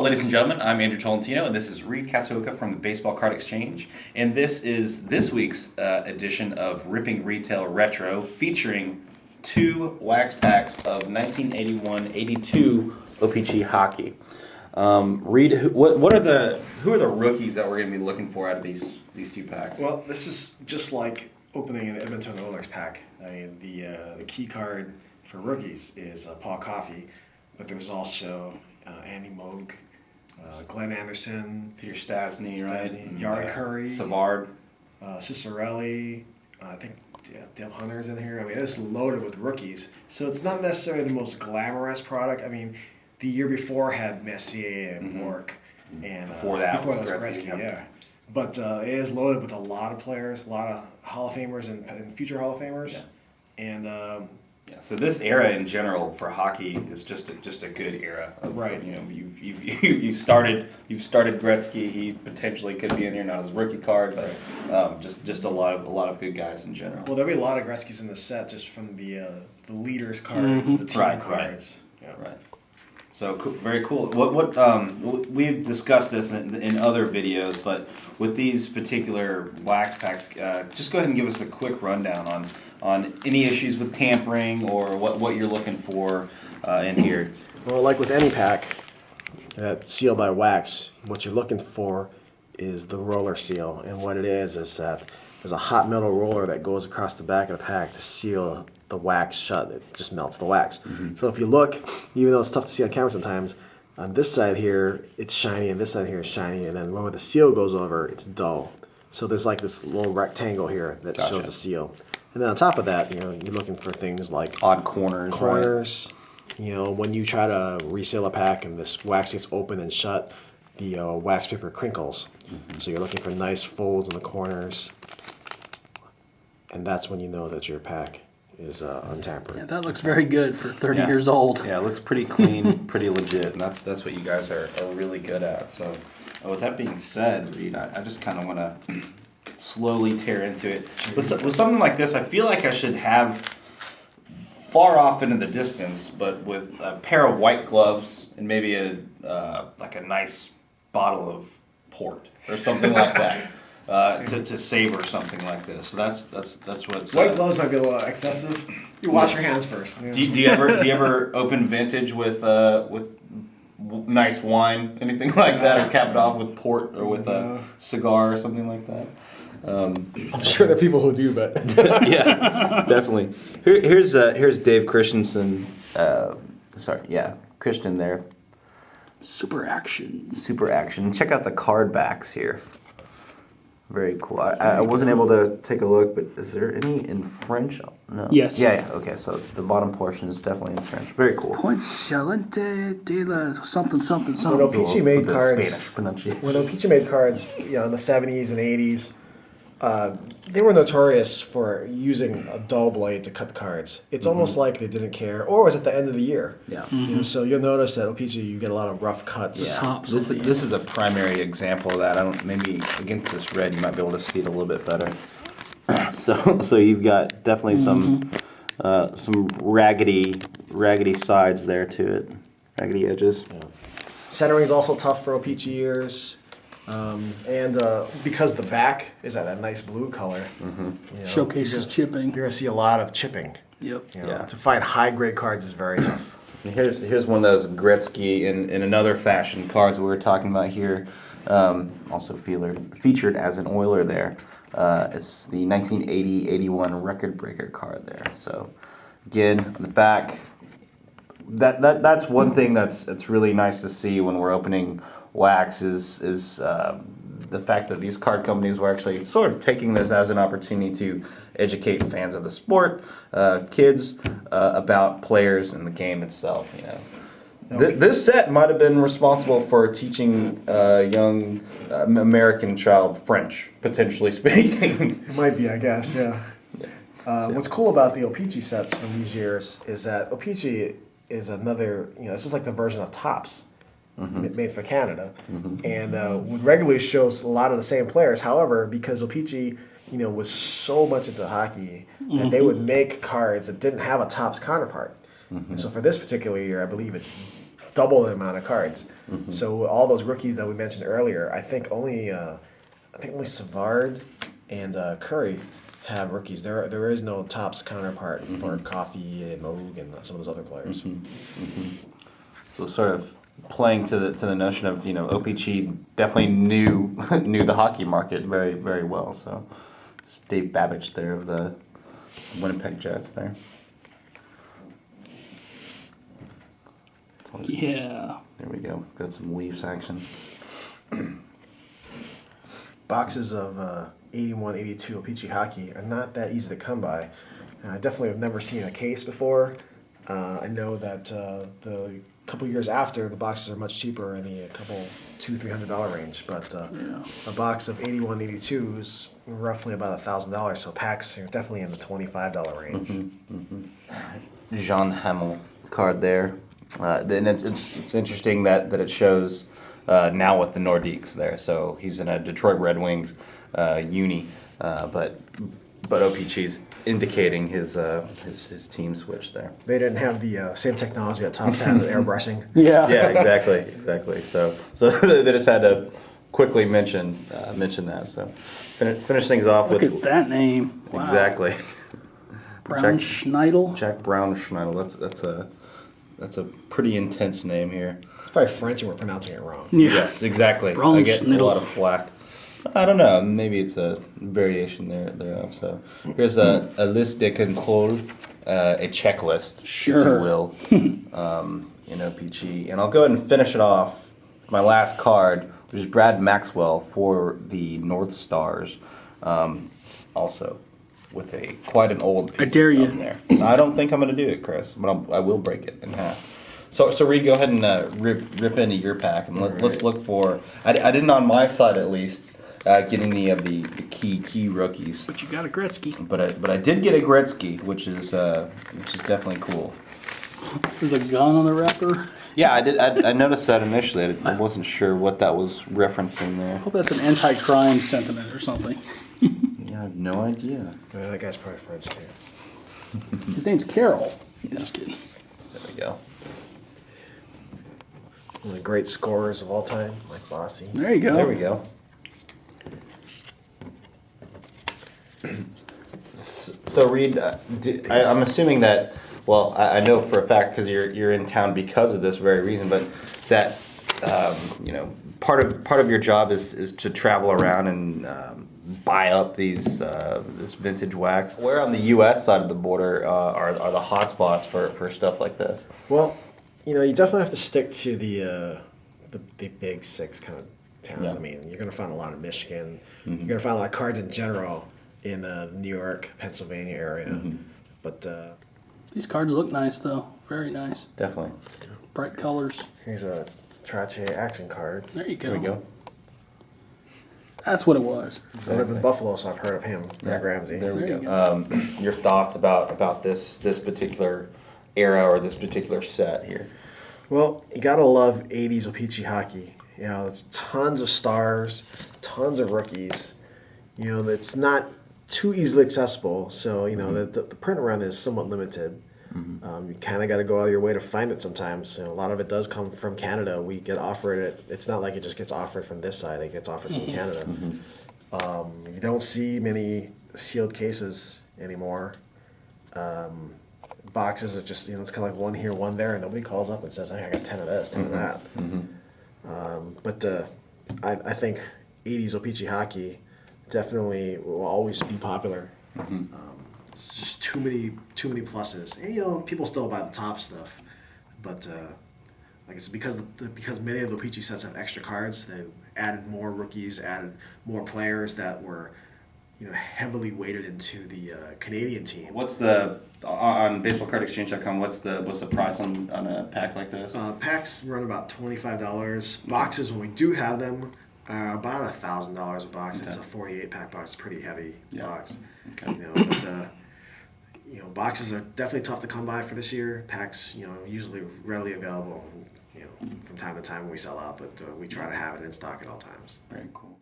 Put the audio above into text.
Hello, ladies and gentlemen. I'm Andrew Tolentino, and this is Reed Katsuoka from the Baseball Card Exchange. And this is this week's edition of Ripping Retail Retro, featuring 2 wax packs of 1981-82 O-Pee-Chee hockey. Reed, who are the rookies that we're going to be looking for out of these 2 packs? Well, this is just like opening an Edmonton Oilers pack. I mean, the key card for rookies is Paul Coffey, but there's also Andy Moog, Glenn Anderson, Peter Stastny, right? Yari Curry, Savard, Cicerelli, I think Dale Hunter's in here. I mean, it's loaded with rookies. So it's not necessarily the most glamorous product. I mean, the year before had Messier and Mork, and before that was Gretzky, yeah. But it is loaded with a lot of players, a lot of Hall of Famers and future Hall of Famers, and. So this era in general for hockey is just a good era. Right. You know, you've started Gretzky. He potentially could be in here, not his rookie card, but just a lot of good guys in general. Well, there'll be a lot of Gretzky's in the set, just from the leaders cards, the team cards. Yeah. Right. So very cool. What we've discussed this in other videos, but with these particular wax packs, just go ahead and give us a quick rundown on any issues with tampering or what you're looking for in here. Well, like with any pack that's sealed by wax, what you're looking for is the roller seal, and what it is that there's a hot metal roller that goes across the back of the pack to seal the wax shut. It just melts the wax. So if you look, even though it's tough to see on camera sometimes, on this side here it's shiny and this side here is shiny, and then when the seal goes over, it's dull. So there's like this little rectangle here that shows the seal. And then on top of that, you're looking for things like odd corners. Right? When you try to reseal a pack and this wax gets open and shut, the wax paper crinkles. So you're looking for nice folds in the corners, and that's when you know that your pack is untampered. Yeah, that looks very good for 30 years old. Yeah, it looks pretty clean, pretty legit, and that's what you guys are really good at. So with that being said, Reed, I just kind of want to slowly tear into it. With something like this, I feel like I should have far off into the distance, but with a pair of white gloves and maybe a nice bottle of port or something like that to savor something like this. So that's what. White gloves might be a little excessive. You wash your hands first. Do you ever open vintage with nice wine, anything like that, or cap it off with port or with a cigar or something like that? I'm sure there are people who do, but yeah, definitely. Here's Dave Christensen. Christian there. Super action. Check out the card backs here. Very cool. I wasn't able to take a look, but is there any in French? No. Yes. Yeah. Okay, so the bottom portion is definitely in French. Very cool. Point Chalente de la something. When O-Pee-Chee made cards, Spanish pronunciation. When O-Pee-Chee made cards, in the 70s and 80s, they were notorious for using a dull blade to cut the cards. It's almost like they didn't care, or it was at the end of the year. Yeah. So you'll notice that O-Pee-Chee, you get a lot of rough cuts. Yeah. This is a primary example of that. Maybe against this red, you might be able to see it a little bit better. So you've got definitely some raggedy sides there to it, raggedy edges. Yeah. Centering is also tough for O-Pee-Chee ears. And because the back is at a nice blue color, Showcases chipping. You're going to see a lot of chipping. Yep. To find high grade cards is very tough. Here's one of those Gretzky in another fashion cards we were talking about here. Also featured as an Oiler there. It's the 1980-81 record breaker card there. So again, on the back, that's one thing that's really nice to see when we're opening wax is the fact that these card companies were actually sort of taking this as an opportunity to educate fans of the sport, kids, about players and the game itself. This set might have been responsible for teaching a young American child French, potentially speaking. It might be, I guess, yeah. What's cool about the O-Pee-Chee sets from these years is that O-Pee-Chee is another, this is like the version of Topps. Made for Canada, and would regularly show a lot of the same players. However, because O-Pee-Chee, was so much into hockey, that they would make cards that didn't have a Topps counterpart. And so for this particular year, I believe it's double the amount of cards. So all those rookies that we mentioned earlier, I think only Savard and Curry have rookies. There is no Topps counterpart for Coffee and Moog and some of those other players. So sort of playing to the notion of, O-Pee-Chee definitely knew the hockey market very, very well. So it's Dave Babbage there of the Winnipeg Jets there. Yeah. There we go. Got some Leafs action. Boxes of 81, 82 O-Pee-Chee hockey are not that easy to come by. I definitely have never seen a case before. I know that the couple years after, the boxes are much cheaper in the $200-$300 range. But a box of 81, 82 is roughly about $1,000. So packs are definitely in the $25 range. Jean Hamel card there. Then it's interesting that it shows now with the Nordiques there. So he's in a Detroit Red Wings uni, but O-Pee-Chee's indicating his team switch there. They didn't have the same technology that Topps had with airbrushing. Yeah. Yeah, exactly. So they just had to quickly mention that. So finish things off Look with at that name. Wow. exactly. Brown Schneidel. Jack Brown Schneidel. That's a pretty intense name here. It's probably French and we're pronouncing it wrong. Yeah. Yes, exactly. Brown I get a Schneidel. lot of flack. I don't know. Maybe it's a variation thereof. So here's a liste de contrôle, a checklist, Sure. if you will, in O-Pee-Chee. And I'll go ahead and finish it off with my last card, which is Brad Maxwell for the North Stars. Also, with quite an old piece I dare of you. gum there. I don't think I'm going to do it, Chris, but I will break it in half. So Reed, go ahead and rip into your pack, and let's look for. I didn't on my side at least get any of the key rookies, But you got a Gretzky. but I did get a Gretzky, which is definitely cool. There's a gun on the wrapper. Yeah, I did. I noticed that initially. I wasn't sure what that was referencing there. I hope that's an anti-crime sentiment or something. Yeah, I have no idea. That guy's probably French too. His name's Carol. Just kidding. There we go. One of the great scorers of all time, like Bossy. There you go. There we go. So Reed, I'm assuming that. Well, I know for a fact because you're in town because of this very reason, but that part of your job is to travel around and buy up this vintage wax. Where on the U.S. side of the border are the hot spots for stuff like this? Well, you definitely have to stick to the big six kind of towns. Yeah. I mean, you're going to find a lot of Michigan. You're going to find a lot of cards in general in the New York, Pennsylvania area. But These cards look nice, though. Very nice. Definitely. Bright colors. here's a Trache action card. There you go. There we go. That's what it was. I live in Buffalo, so I've heard of him, Greg Ramsey. There we There you go. Your thoughts about this particular era or this particular set here? Well, you gotta love 80s O-Pee-Chee hockey. It's tons of stars, tons of rookies. It's not too easily accessible, so the print around is somewhat limited. You kind of got to go out of your way to find it sometimes. A lot of it does come from Canada. We get offered it. It's not like it just gets offered from this side. It gets offered from Canada. You don't see many sealed cases anymore. Boxes are just, it's kind of like one here, one there, and nobody calls up and says, hey, I got 10 of this, 10 of that. But I think 80s O-Pee-Chee hockey definitely will always be popular. It's just too many pluses. And, people still buy the top stuff, but like it's because many of the O-Pee-Chee sets have extra cards. They added more rookies, added more players that were heavily weighted into the Canadian team. What's the on baseballcardexchange.com? What's the price on a pack like this? Packs run about $25. Boxes, when we do have them, are about $1,000 a box. Okay. It's a 48-pack box, pretty heavy box. Okay. But boxes are definitely tough to come by for this year. Packs, usually readily available. From time to time when we sell out, but we try to have it in stock at all times. Very cool.